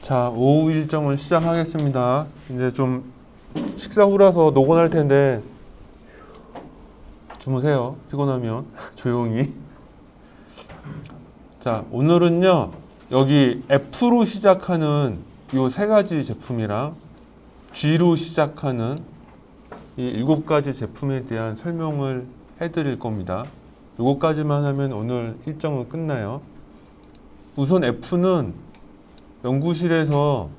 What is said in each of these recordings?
자, 오후 일정을 시작하겠습니다. 이제 좀 식사 후라서 노곤할 텐데 주무세요. 피곤하면 조용히. 자, 오늘은요 여기 F로 시작하는 이 세 가지 제품이랑 G로 시작하는 이 7가지 제품에 대한 설명을 해드릴 겁니다. 요거까지만 하면 오늘 일정은 끝나요. 우선 F는 연구실에서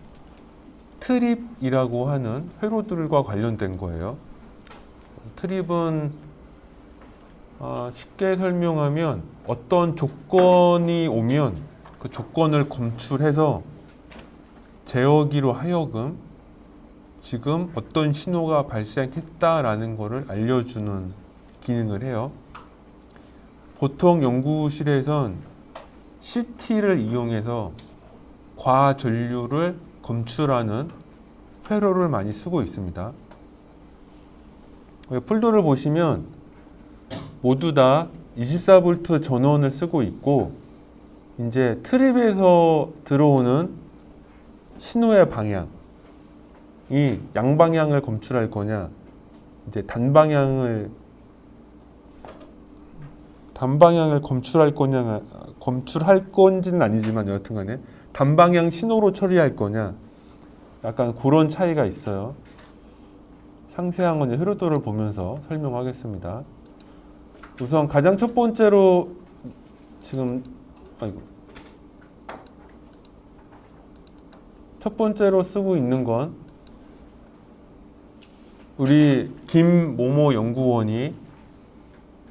트립이라고 하는 회로들과 관련된 거예요. 트립은 쉽게 설명하면 어떤 조건이 오면 그 조건을 검출해서 제어기로 하여금 지금 어떤 신호가 발생했다라는 것을 알려주는 기능을 해요. 보통 연구실에선 CT를 이용해서 과전류를 검출하는 회로를 많이 쓰고 있습니다. 폴더를 보시면 모두 다 24V 전원을 쓰고 있고, 이제 트립에서 들어오는 신호의 방향이 양방향을 검출할 거냐, 이제 단방향을 검출할 거냐, 검출할 건지는 아니지만 여하튼간에 단방향 신호로 처리할 거냐, 약간 그런 차이가 있어요. 상세한 건 회로도를 보면서 설명하겠습니다. 우선 가장 첫 번째로 첫 번째로 쓰고 있는 건 우리 김모모 연구원이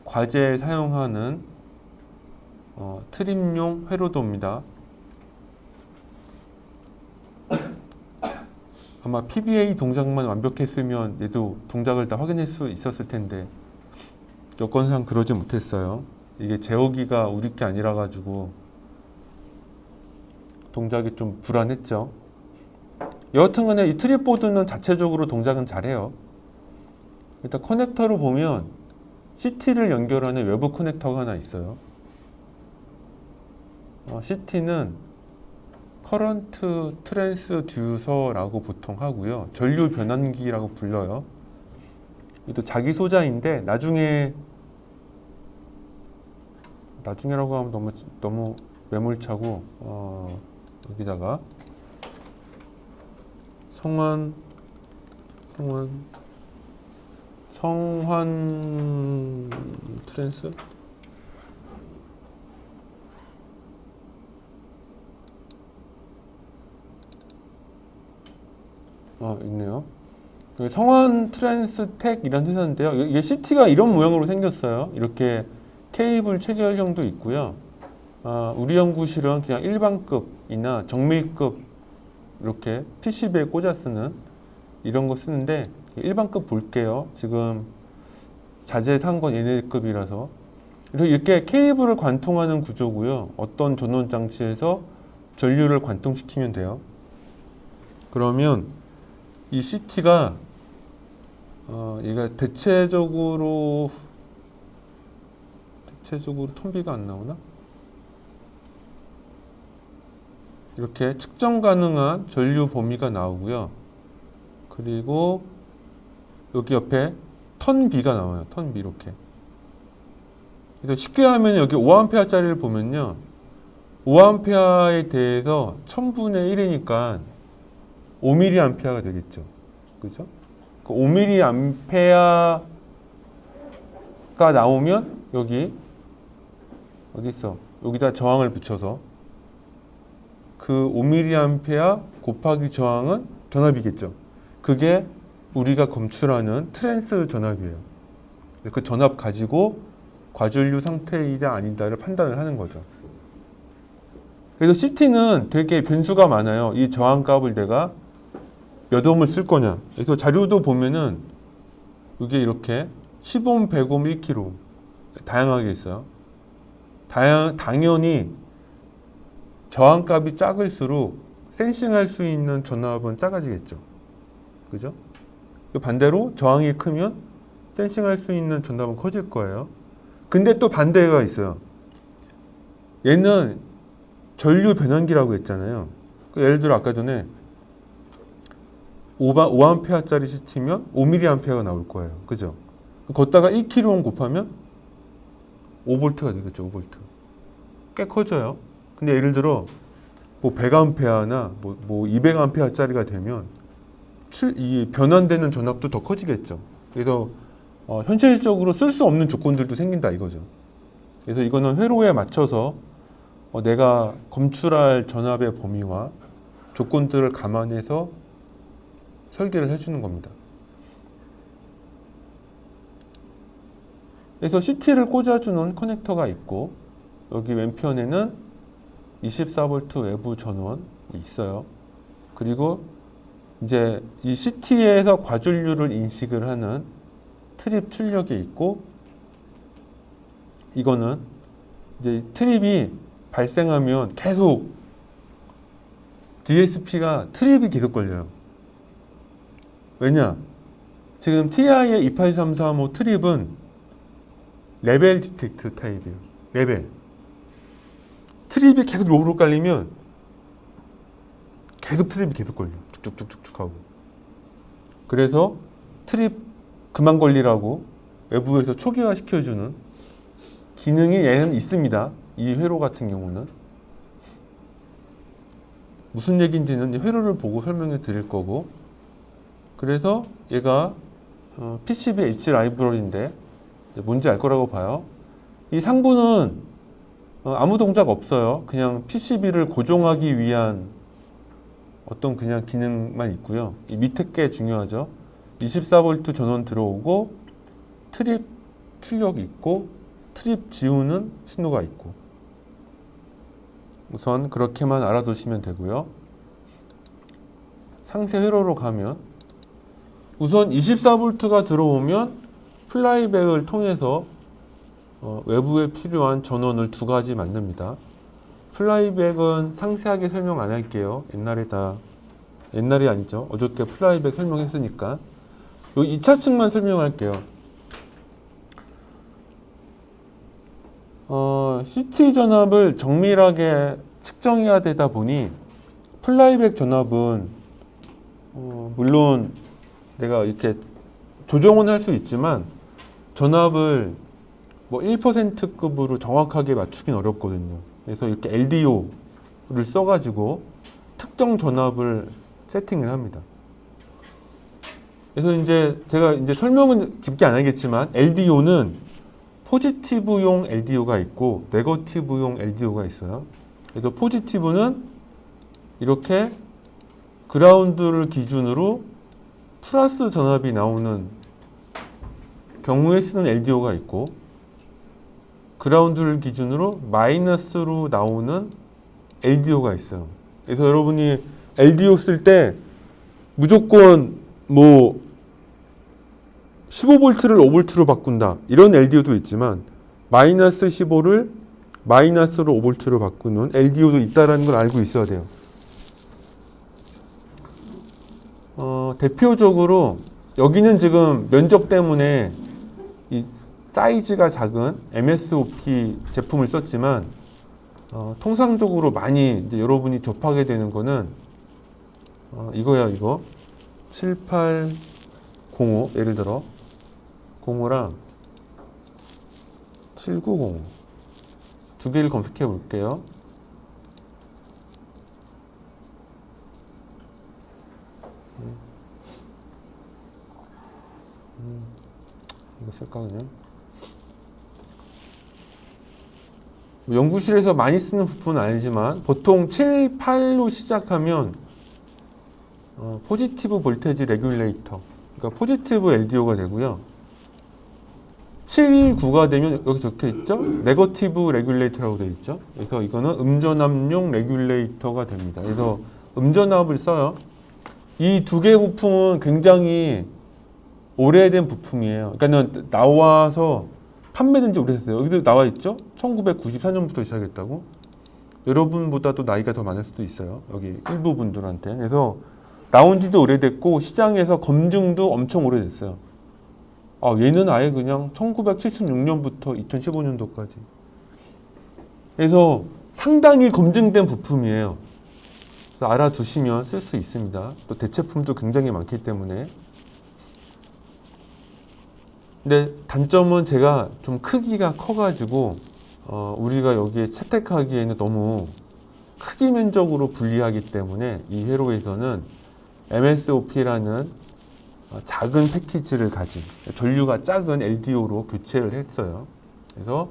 과제에 사용하는 트립용 회로도입니다. 아마 PBA 동작만 완벽했으면 얘도 동작을 다 확인할 수 있었을 텐데 여건상 그러지 못했어요. 이게 제어기가 우리 게 아니라 가지고 동작이 좀 불안했죠. 여하튼간에 이 트립보드는 자체적으로 동작은 잘해요. 일단 커넥터로 보면 CT를 연결하는 외부 커넥터가 하나 있어요. CT는 커런트 트랜스듀서라고 보통 하고요. 전류 변환기라고 불러요. 이것도 자기 소자인데 나중에라고 하면 너무 매몰차고 여기다가 성환 트랜스 있네요. 성환 트랜스텍 이런 회사인데요. 이게 CT가 이런 모양으로 생겼어요. 이렇게 케이블 체결형도 있고요. 우리 연구실은 그냥 일반급이나 정밀급 이렇게 PCB에 꽂아 쓰는 이런 거 쓰는데, 일반급 볼게요. 지금 자재 산 건 얘네급이라서 이렇게 케이블을 관통하는 구조고요. 어떤 전원 장치에서 전류를 관통시키면 돼요. 그러면 이 CT가 얘가 대체적으로 톤비가 안 나오나? 이렇게 측정 가능한 전류 범위가 나오고요. 그리고 여기 옆에 턴비가 나와요. 턴비 이렇게. 그래서 쉽게 하면 여기 5A짜리를 보면요. 5A에 대해서 1000분의 1이니까 5mA가 되겠죠. 그죠? 그 5mA가 나오면 여기 어디 있어? 여기다 저항을 붙여서 그 5mA 곱하기 저항은 전압이겠죠. 그게 우리가 검출하는 트랜스 전압이에요. 그 전압 가지고 과전류 상태이다 아니다를 판단을 하는 거죠. 그래서 CT는 되게 변수가 많아요. 이 저항값을 내가 몇 옴을 쓸 거냐. 그래서 자료도 보면은 이게 이렇게 10옴, 100옴, 1kΩ 다양하게 있어요. 당연히 저항값이 작을수록 센싱할 수 있는 전압은 작아지겠죠. 그죠? 반대로 저항이 크면 센싱할 수 있는 전압은 커질 거예요. 근데 또 반대가 있어요. 얘는 전류 변환기라고 했잖아요. 예를 들어 아까 전에 5A짜리 CT면 5mA가 나올 거예요. 그죠? 걷다가 1km 곱하면 5V가 되겠죠. 5V. 꽤 커져요. 근데 예를 들어 뭐 100A나 뭐 200A짜리가 되면 이 변환되는 전압도 더 커지겠죠. 그래서 현실적으로 쓸 수 없는 조건들도 생긴다 이거죠. 그래서 이거는 회로에 맞춰서 내가 검출할 전압의 범위와 조건들을 감안해서 설계를 해주는 겁니다. 그래서 CT를 꽂아주는 커넥터가 있고 여기 왼편에는 24V 외부 전원이 있어요. 그리고 이제 이 CT에서 과전류를 인식을 하는 트립 출력이 있고 이거는 이제 트립이 발생하면 계속 DSP가 트립이 계속 걸려요. 왜냐? 지금 TI의 28335 트립은 레벨 디텍트 타입이에요. 레벨. 트립이 계속 로우로 깔리면 계속 트립이 계속 걸려. 쭉쭉쭉쭉 하고. 그래서 트립 그만 걸리라고 외부에서 초기화 시켜주는 기능이 얘는 있습니다. 이 회로 같은 경우는. 무슨 얘기인지는 회로를 보고 설명해 드릴 거고. 그래서 얘가 PCB H 라이브러리인데 뭔지 알 거라고 봐요. 이 상부는 아무 동작 없어요. 그냥 PCB를 고정하기 위한 어떤 그냥 기능만 있고요. 이 밑에 게 중요하죠. 24V 전원 들어오고 트립 출력 있고 트립 지우는 신호가 있고 우선 그렇게만 알아두시면 되고요. 상세 회로로 가면 우선 24V가 들어오면 플라이백을 통해서 외부에 필요한 전원을 두 가지 만듭니다. 플라이백은 상세하게 설명 안 할게요. 옛날이 아니죠. 어저께 플라이백 설명했으니까. 요 2차 측만 설명할게요. CT 전압을 정밀하게 측정해야 되다 보니 플라이백 전압은 물론 내가 이렇게 조정은 할 수 있지만 전압을 뭐 1%급으로 정확하게 맞추긴 어렵거든요. 그래서 이렇게 LDO를 써가지고 특정 전압을 세팅을 합니다. 그래서 이제 제가 이제 설명은 깊게 안 하겠지만 LDO는 포지티브용 LDO가 있고 네거티브용 LDO가 있어요. 그래서 포지티브는 이렇게 그라운드를 기준으로 플러스 전압이 나오는 경우에 쓰는 LDO가 있고 그라운드를 기준으로 마이너스로 나오는 LDO가 있어요. 그래서 여러분이 LDO 쓸 때 무조건 뭐 15V를 5V로 바꾼다 이런 LDO도 있지만 마이너스 15를 마이너스로 5V로 바꾸는 LDO도 있다는 걸 알고 있어야 돼요. 대표적으로 여기는 지금 면적 때문에 이 사이즈가 작은 MSOP 제품을 썼지만 통상적으로 많이 이제 여러분이 접하게 되는 거는 이거야 이거 7805 예를 들어 05랑 7905 두 개를 검색해 볼게요. 이거 쓸까 그냥? 연구실에서 많이 쓰는 부품은 아니지만 보통 7, 8로 시작하면 포지티브 볼테지 레귤레이터 그러니까 포지티브 LDO가 되고요. 7, 9가 되면 여기 적혀 있죠? 네거티브 레귤레이터라고 되어 있죠? 그래서 이거는 음전압용 레귤레이터가 됩니다. 그래서 음전압을 써요. 이 두 개 부품은 굉장히 오래된 부품이에요. 그러니까 나와서 판매된 지 오래됐어요. 여기도 나와 있죠? 1994년부터 시작했다고. 여러분보다도 나이가 더 많을 수도 있어요. 여기 일부 분들한테. 그래서 나온 지도 오래됐고 시장에서 검증도 엄청 오래됐어요. 얘는 아예 그냥 1976년부터 2015년도까지. 그래서 상당히 검증된 부품이에요. 그래서 알아두시면 쓸 수 있습니다. 또 대체품도 굉장히 많기 때문에. 근데 단점은 제가 좀 크기가 커가지고 우리가 여기에 채택하기에는 너무 크기 면적으로 불리하기 때문에 이 회로에서는 MSOP라는 작은 패키지를 가진 전류가 작은 LDO로 교체를 했어요. 그래서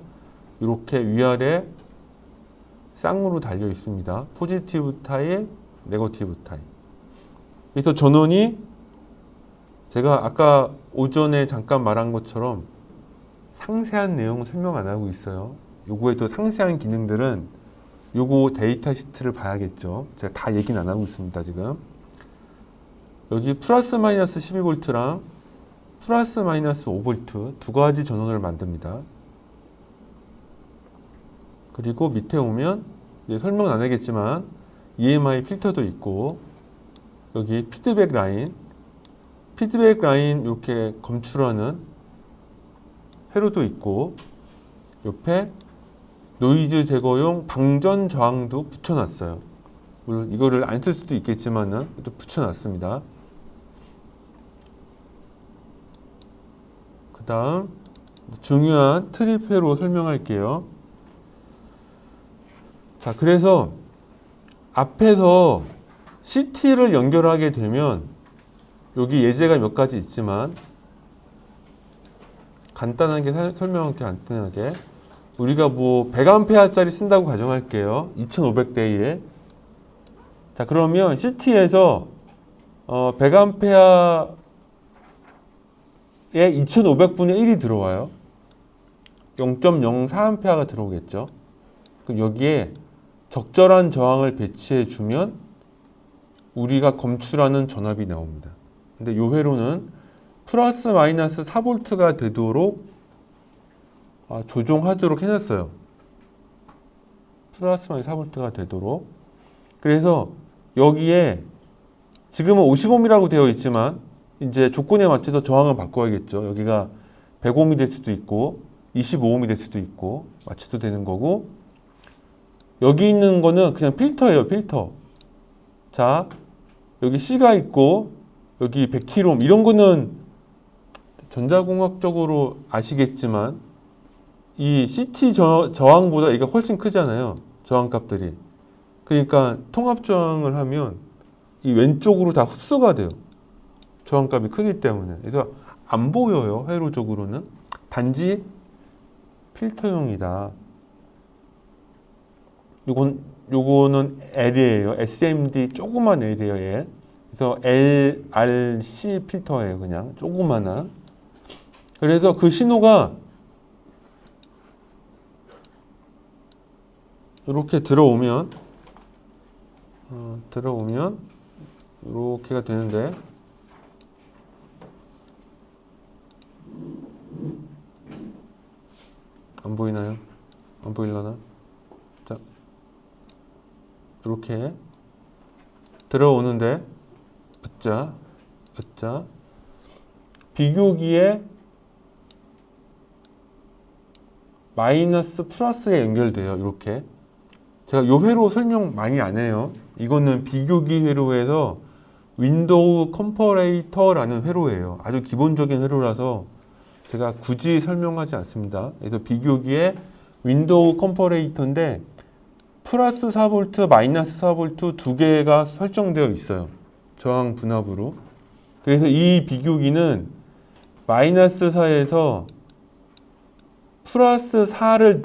이렇게 위아래 쌍으로 달려 있습니다. 포지티브 타입, 네거티브 타입. 그래서 전원이 제가 아까 오전에 잠깐 말한 것처럼 상세한 내용을 설명 안 하고 있어요. 요거에 또 상세한 기능들은 요거 데이터 시트를 봐야겠죠. 제가 다 얘기는 안 하고 있습니다, 지금. 여기 플러스 마이너스 12V랑 플러스 마이너스 5V 두 가지 전원을 만듭니다. 그리고 밑에 오면 설명은 안 하겠지만 EMI 필터도 있고 여기 피드백 라인 이렇게 검출하는 회로도 있고 옆에 노이즈 제거용 방전 저항도 붙여놨어요. 물론 이거를 안 쓸 수도 있겠지만은 또 붙여놨습니다. 그 다음 중요한 트립 회로 설명할게요. 자, 그래서 앞에서 CT를 연결하게 되면 여기 예제가 몇 가지 있지만 간단하게 설명할게. 간단하게 우리가 뭐 100A짜리 쓴다고 가정할게요. 2500대 1. 자, 그러면 CT에서 100A에 2500분의 1이 들어와요. 0.04A가 들어오겠죠. 그럼 여기에 적절한 저항을 배치해 주면 우리가 검출하는 전압이 나옵니다. 근데 이 회로는 플러스 마이너스 4V가 되도록 조종하도록 해놨어요. 플러스 마이너스 4V가 되도록. 그래서 여기에 지금은 50ohm이라고 되어 있지만 이제 조건에 맞춰서 저항을 바꿔야겠죠. 여기가 100ohm이 될 수도 있고 25ohm이 될 수도 있고 맞춰도 되는 거고, 여기 있는 거는 그냥 필터예요. 필터. 자, 여기 C가 있고 여기 100kΩ 이런 거는 전자공학적으로 아시겠지만 이 CT 저항보다 이게 훨씬 크잖아요. 저항값들이. 그러니까 통합 저항을 하면 이 왼쪽으로 다 흡수가 돼요. 저항값이 크기 때문에. 그래서 안 보여요. 회로적으로는. 단지 필터용이다. 요거는 L이에요. SMD 조그만 L이에요. L. 그래서 LRC 필터예요. 그냥 조그마한. 그래서 그 신호가 이렇게 들어오면 이렇게가 되는데, 안 보이나요? 안 보일라나? 자, 이렇게 들어오는데 으짜 비교기에 마이너스 플러스에 연결돼요. 이렇게. 제가 요 회로 설명 많이 안 해요. 이거는 비교기 회로에서 윈도우 컴퍼레이터라는 회로예요. 아주 기본적인 회로라서 제가 굳이 설명하지 않습니다. 그래서 비교기에 윈도우 컴퍼레이터인데 플러스 4V, 마이너스 4V 두 개가 설정되어 있어요. 저항 분압으로. 그래서 이 비교기는 마이너스 4에서 플러스 4를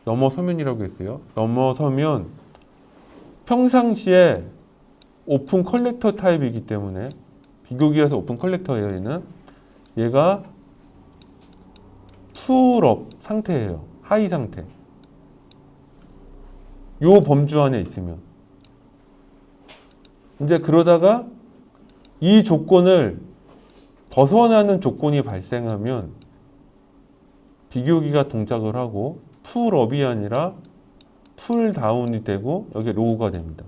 넘어서면이라고 했어요. 넘어서면 평상시에 오픈 컬렉터 타입이기 때문에, 비교기에서 오픈 컬렉터예요. 얘는 얘가 풀업 상태예요. 하이 상태. 요 범주 안에 있으면. 이제 그러다가 이 조건을 벗어나는 조건이 발생하면 비교기가 동작을 하고 풀업이 아니라 풀다운이 되고 여기 로우가 됩니다.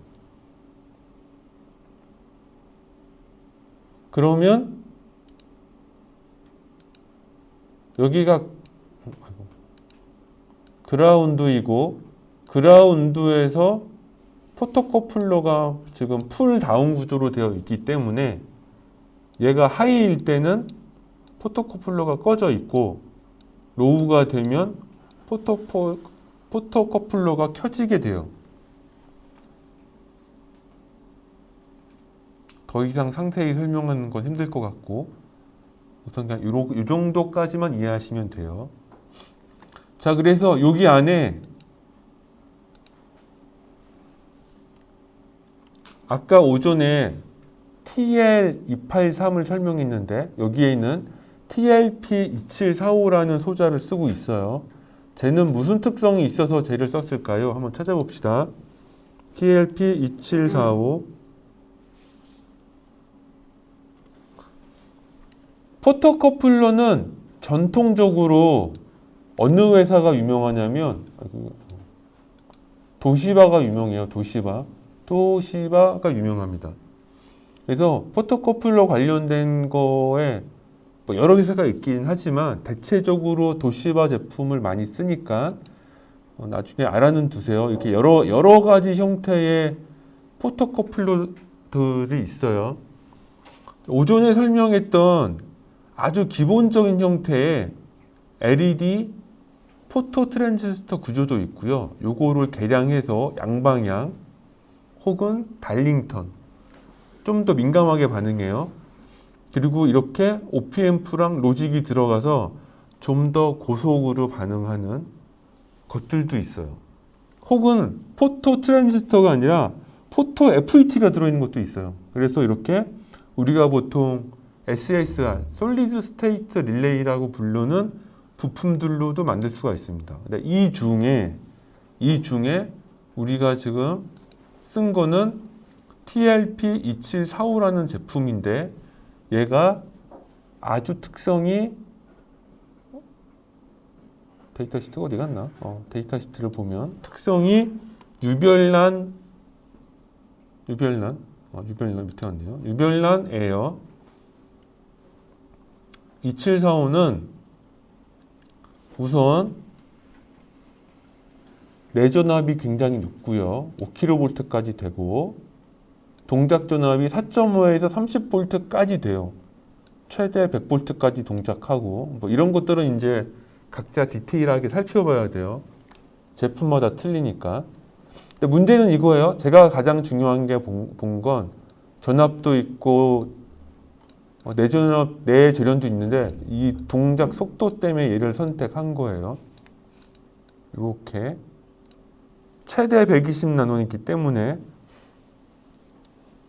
그러면 여기가 그라운드이고 그라운드에서 포토커플러가 지금 풀 다운 구조로 되어 있기 때문에 얘가 하이일 때는 포토커플러가 꺼져 있고 로우가 되면 포토커플러가 켜지게 돼요. 더 이상 상세히 설명하는 건 힘들 것 같고 우선 그냥 요 정도까지만 이해하시면 돼요. 자, 그래서 여기 안에 아까 오전에 TL283을 설명했는데 여기에 있는 TLP2745라는 소자를 쓰고 있어요. 쟤는 무슨 특성이 있어서 쟤를 썼을까요? 한번 찾아봅시다. TLP2745 포토커플러는 전통적으로 어느 회사가 유명하냐면 도시바가 유명해요. 도시바가 유명합니다. 그래서 포토커플러 관련된 거에 뭐 여러 회사가 있긴 하지만 대체적으로 도시바 제품을 많이 쓰니까 나중에 알아는 두세요. 이렇게 여러 가지 형태의 포토커플러들이 있어요. 오전에 설명했던 아주 기본적인 형태의 LED 포토 트랜지스터 구조도 있고요. 요거를 개량해서 양방향 혹은 달링턴 좀 더 민감하게 반응해요. 그리고 이렇게 OP앰프랑 로직이 들어가서 좀 더 고속으로 반응하는 것들도 있어요. 혹은 포토 트랜지스터가 아니라 포토 FET가 들어있는 것도 있어요. 그래서 이렇게 우리가 보통 SSR, 솔리드 스테이트 릴레이라고 부르는 부품들로도 만들 수가 있습니다. 근데 이 중에 우리가 지금 쓴 거는 TLP2745라는 제품인데 얘가 아주 특성이 데이터 시트가 어디 갔나? 데이터 시트를 보면 특성이 유별난 밑에 왔네요. 유별난이에요. 2745는 우선 내전압이 굉장히 높고요. 5kV까지 되고 동작 전압이 4.5에서 30V까지 돼요. 최대 100V까지 동작하고 뭐 이런 것들은 이제 각자 디테일하게 살펴봐야 돼요. 제품마다 틀리니까. 근데 문제는 이거예요. 제가 가장 중요한 게 본 건 전압도 있고 내전련도 있는데 이 동작 속도 때문에 얘를 선택한 거예요. 이렇게 최대 120나노이기 때문에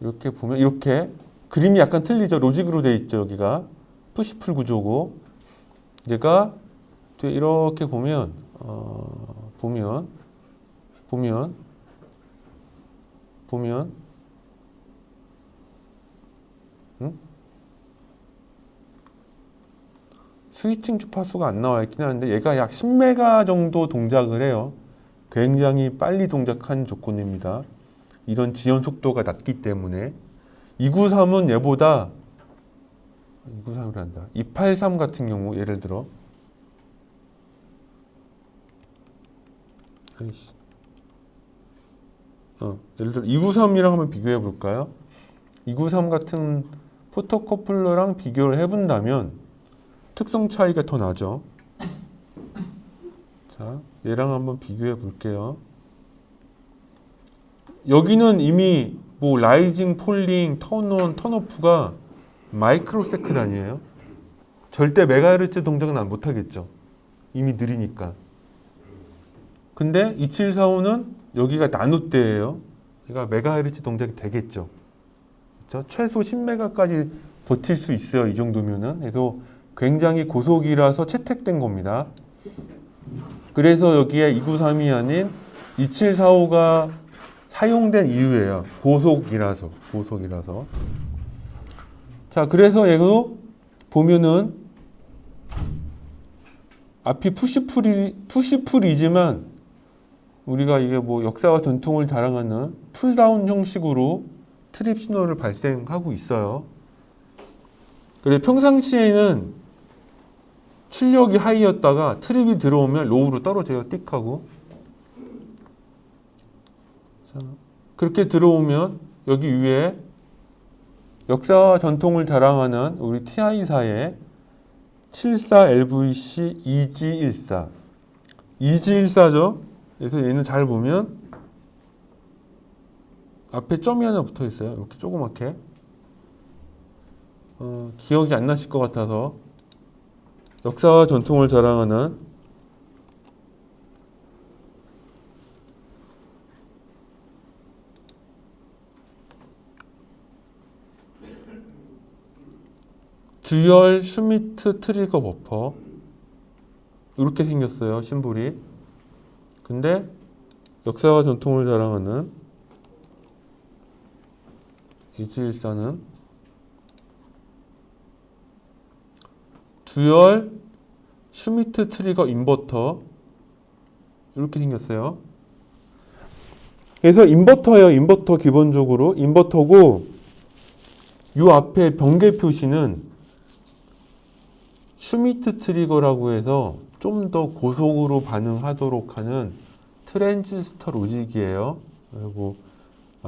이렇게 보면 이렇게 그림이 약간 틀리죠. 로직으로 돼 있죠. 여기가 푸시풀 구조고 얘가 이렇게 보면 스위칭 주파수가 안 나와 있긴 하는데 얘가 약 10메가 정도 동작을 해요. 굉장히 빨리 동작한 조건입니다. 이런 지연 속도가 낮기 때문에 293은 얘보다 293이란다. 283 같은 경우 예를 들어 예를 들어 293이랑 한번 비교해 볼까요? 293 같은 포토커플러랑 비교를 해본다면 특성 차이가 더 나죠. 자, 얘랑 한번 비교해 볼게요. 여기는 이미 뭐 라이징, 폴링, 턴온, 턴오프가 마이크로 세컨 단위예요. 절대 메가헤르츠 동작은 못 하겠죠. 이미 느리니까. 근데 2745는 여기가 나노대예요. 그러니까 메가헤르츠 동작이 되겠죠. 그렇죠? 최소 10메가까지 버틸 수 있어요. 이 정도면은. 그래서 굉장히 고속이라서 채택된 겁니다. 그래서 여기에 293이 아닌 2745가 사용된 이유예요. 고속이라서. 자, 그래서 얘도 보면은 앞이 푸시풀이지만 우리가 이게 뭐 역사와 전통을 자랑하는 풀다운 형식으로 트립 신호를 발생하고 있어요. 그래서 평상시에는 출력이 하이였다가 트립이 들어오면 로우로 떨어져요. 띡하고. 자, 그렇게 들어오면 여기 위에 역사와 전통을 자랑하는 우리 TI사의 74LVC 2G14 2G14죠. 그래서 얘는 잘 보면 앞에 점이 하나 붙어 있어요. 이렇게 조그맣게. 기억이 안 나실 것 같아서 역사와 전통을 자랑하는 듀얼 슈미트 트리거 버퍼 이렇게 생겼어요. 심볼이. 근데 역사와 전통을 자랑하는 이지일사는 듀얼 슈미트 트리거 인버터 이렇게 생겼어요. 그래서 인버터예요. 인버터 기본적으로 인버터고 이 앞에 병계 표시는 슈미트 트리거라고 해서 좀 더 고속으로 반응하도록 하는 트랜지스터 로직이에요. 그리고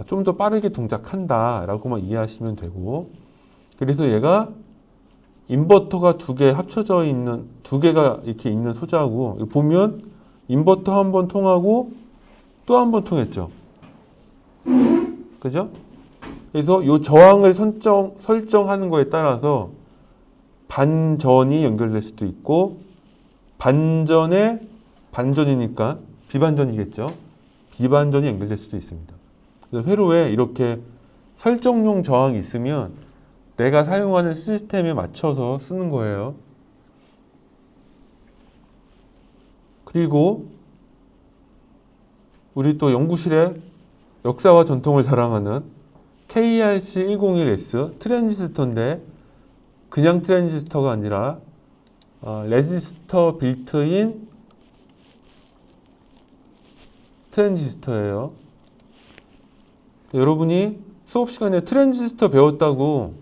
좀 더 빠르게 동작한다 라고만 이해하시면 되고, 그래서 얘가 인버터가 두 개 합쳐져 있는, 두 개가 이렇게 있는 소자고, 보면 인버터 한 번 통하고 또 한 번 통했죠. 그죠? 그래서 이 저항을 설정하는 거에 따라서 반전이 연결될 수도 있고, 반전이니까 비반전이겠죠. 비반전이 연결될 수도 있습니다. 그래서 회로에 이렇게 설정용 저항이 있으면 내가 사용하는 시스템에 맞춰서 쓰는 거예요. 그리고 우리 또 연구실에 역사와 전통을 자랑하는 KRC101S 트랜지스터인데 그냥 트랜지스터가 아니라 레지스터 빌트인 트랜지스터예요. 여러분이 수업 시간에 트랜지스터 배웠다고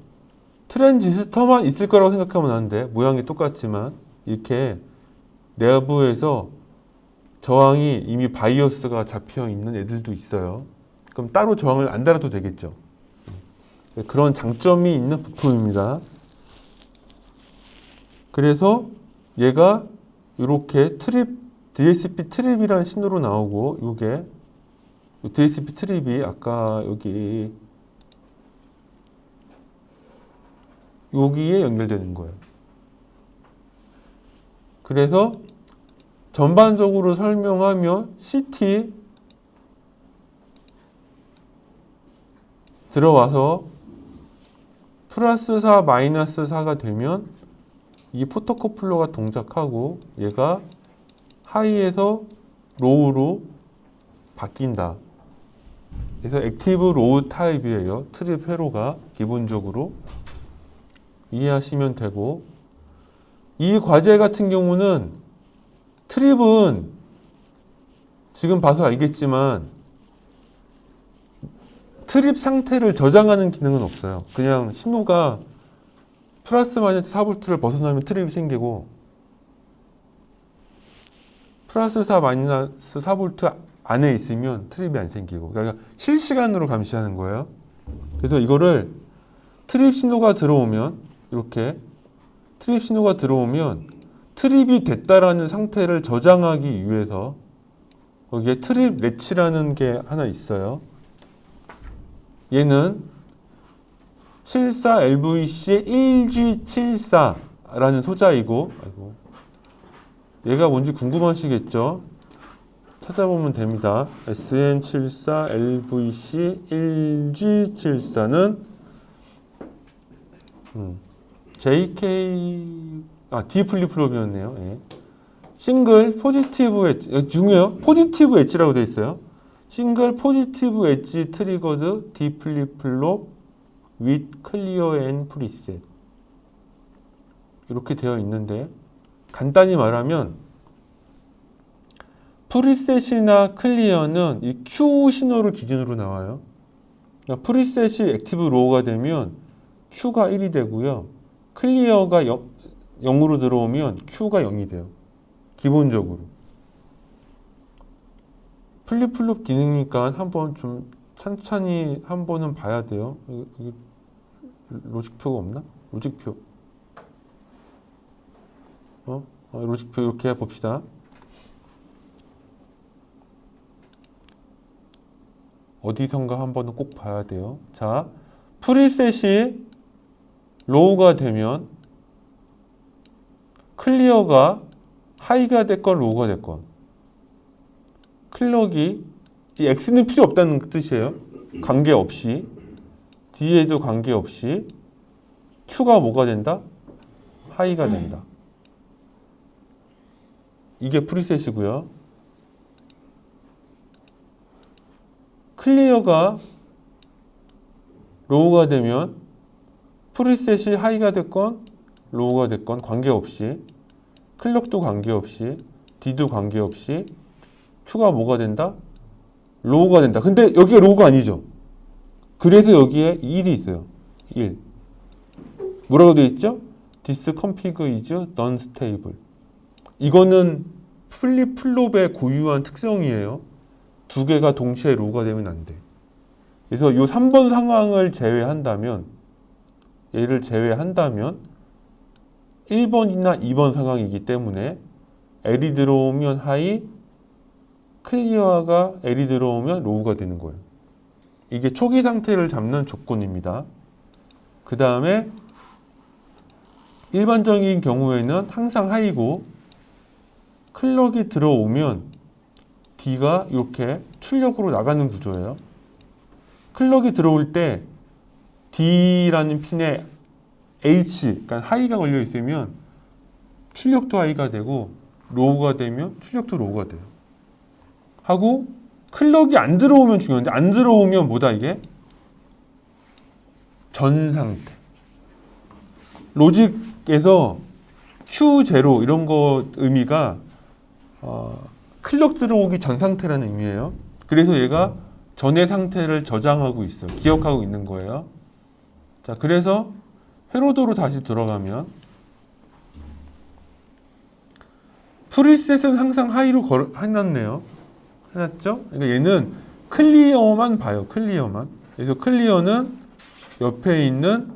트랜지스터만 있을 거라고 생각하면 안 돼. 모양이 똑같지만 이렇게 내부에서 저항이 이미 바이오스가 잡혀 있는 애들도 있어요. 그럼 따로 저항을 안 달아도 되겠죠. 그런 장점이 있는 부품입니다. 그래서 얘가 이렇게 DSP 트립이라는 신호로 나오고, 이게 DSP 트립이 아까 여기에 연결되는 거예요. 그래서 전반적으로 설명하면 CT 들어와서 플러스 4, 마이너스 4가 되면 이 포토커플러가 동작하고 얘가 하이에서 로우로 바뀐다. 그래서 액티브 로우 타입이에요. 트립 회로가 기본적으로 이해하시면 되고, 이 과제 같은 경우는 트립은 지금 봐서 알겠지만 트립 상태를 저장하는 기능은 없어요. 그냥 신호가 플러스 마이너스 4V를 벗어나면 트립이 생기고, 플러스 4 마이너스 4V 안에 있으면 트립이 안 생기고, 그러니까 실시간으로 감시하는 거예요. 그래서 이거를 트립 신호가 들어오면, 이렇게 트립 신호가 들어오면 트립이 됐다라는 상태를 저장하기 위해서 거기에 트립 레치라는 게 하나 있어요. 얘는 74LVC의 1G74라는 소자이고, 얘가 뭔지 궁금하시겠죠? 찾아보면 됩니다. SN74LVC 1G74는 D 플립플롭이었네요. 예. 싱글 포지티브 엣지, 중요해요. 포지티브 엣지라고 되어 있어요. 싱글 포지티브 엣지 트리거드 D 플립플롭 with clear and preset 이렇게 되어 있는데, 간단히 말하면 프리셋이나 클리어는 이 Q 신호를 기준으로 나와요. 그러니까 프리셋이 액티브 로우가 되면 Q가 1이 되고요. 클리어가 0으로 들어오면 Q가 0이 돼요. 기본적으로. 플립플롭 기능이니까 한번 좀 찬찬히 한 번은 봐야 돼요. 여기 로직표가 없나? 로직표. 로직표 이렇게 봅시다. 어디선가 한 번은 꼭 봐야 돼요. 자, 프리셋이 로우가 되면 클리어가 하이가 됐건 로우가 됐건 클럭이 이 X는 필요 없다는 뜻이에요. 관계없이 D에도 관계없이 Q가 뭐가 된다? 하이가 된다. 이게 프리셋이고요. 클리어가 로우가 되면 프리셋이 하이가 됐건 로우가 됐건 관계없이 클럭도 관계없이 D도 관계없이 Q가 뭐가 된다? 로우가 된다. 근데 여기가 로우가 아니죠. 그래서 여기에 1이 있어요. 1. 뭐라고 되어 있죠? This config is non-stable. 이거는 플립플롭의 고유한 특성이에요. 두 개가 동시에 로우가 되면 안 돼. 그래서 이 3번 상황을 제외한다면, 얘를 제외한다면 1번이나 2번 상황이기 때문에 L이 들어오면 하이, 클리어가 L이 들어오면 로우가 되는 거예요. 이게 초기 상태를 잡는 조건입니다. 그 다음에 일반적인 경우에는 항상 하이고 클럭이 들어오면 D가 이렇게 출력으로 나가는 구조예요. 클럭이 들어올 때 D라는 핀에 H, 그러니까 하이가 걸려 있으면 출력도 하이가 되고 로우가 되면 출력도 로우가 돼요. 하고 클럭이 안 들어오면 중요한데 안 들어오면 뭐다 이게? 전 상태. 로직에서 Q0 이런 거 의미가 클럭 들어오기 전 상태라는 의미예요. 그래서 얘가 전의 상태를 저장하고 있어요. 기억하고 있는 거예요. 자, 그래서 회로도로 다시 들어가면 프리셋은 항상 하이로 해놨네요. 해놨죠? 그러니까 얘는 클리어만 봐요. 클리어만. 그래서 클리어는 옆에 있는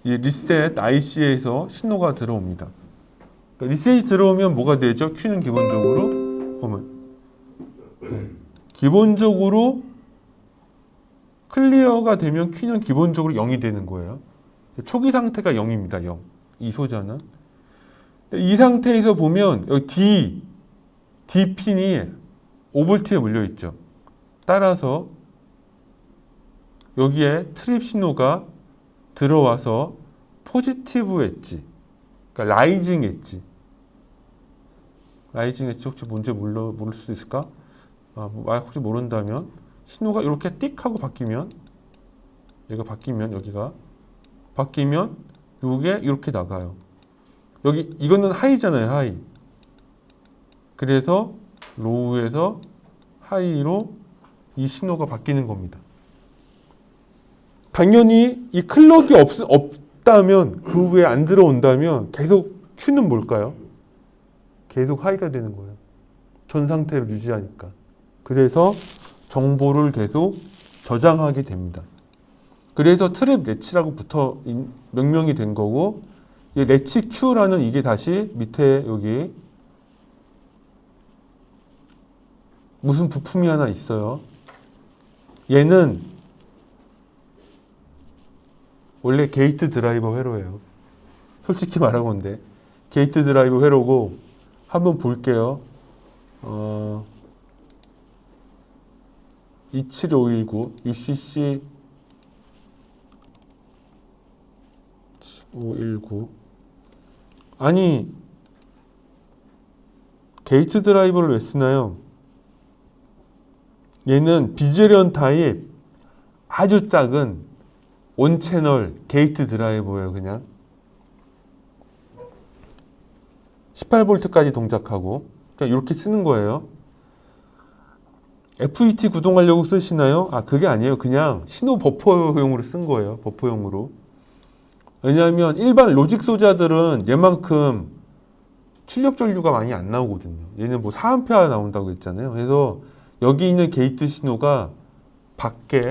이 리셋 IC에서 신호가 들어옵니다. 그러니까 리셋이 들어오면 뭐가 되죠? Q는 기본적으로 기본적으로 클리어가 되면 Q는 기본적으로 0이 되는 거예요. 초기 상태가 0입니다. 0. 이 소자는. 이 상태에서 보면 여기 D 핀이 5V에 물려 있죠. 따라서 여기에 트립 신호가 들어와서 포지티브 엣지, 그러니까 라이징 엣지. 라이징 엣지 혹시 뭔지 모를 수 있을까? 혹시 모른다면 신호가 이렇게 띡 하고 바뀌면 얘가 바뀌면 여기가 바뀌면 이게 이렇게 나가요. 여기 이거는 하이잖아요. 하이. 그래서 로우에서 하이로 이 신호가 바뀌는 겁니다. 당연히 이 클럭이 없다면 그 후에 안 들어온다면 계속 Q는 뭘까요? 계속 하이가 되는 거예요. 전 상태를 유지하니까. 그래서 정보를 계속 저장하게 됩니다. 그래서 트랩 렛치라고 명명이 된 거고, 이 렛치 Q라는 이게 다시 밑에 여기 무슨 부품이 하나 있어요. 얘는 원래 게이트 드라이버 회로예요. 솔직히 말하건데 게이트 드라이버 회로고 한번 볼게요. 27519 UCC 519 아니 게이트 드라이버를 왜 쓰나요? 얘는 비즈리언 타입 아주 작은 온채널 게이트 드라이버예요. 그냥 18V까지 동작하고 그냥 이렇게 쓰는 거예요. FET 구동하려고 쓰시나요? 그게 아니에요. 그냥 신호 버퍼용으로 쓴 거예요. 버퍼용으로. 왜냐하면 일반 로직 소자들은 얘만큼 출력 전류가 많이 안 나오거든요. 얘는 뭐 4A 나온다고 했잖아요. 그래서 여기 있는 게이트 신호가 밖에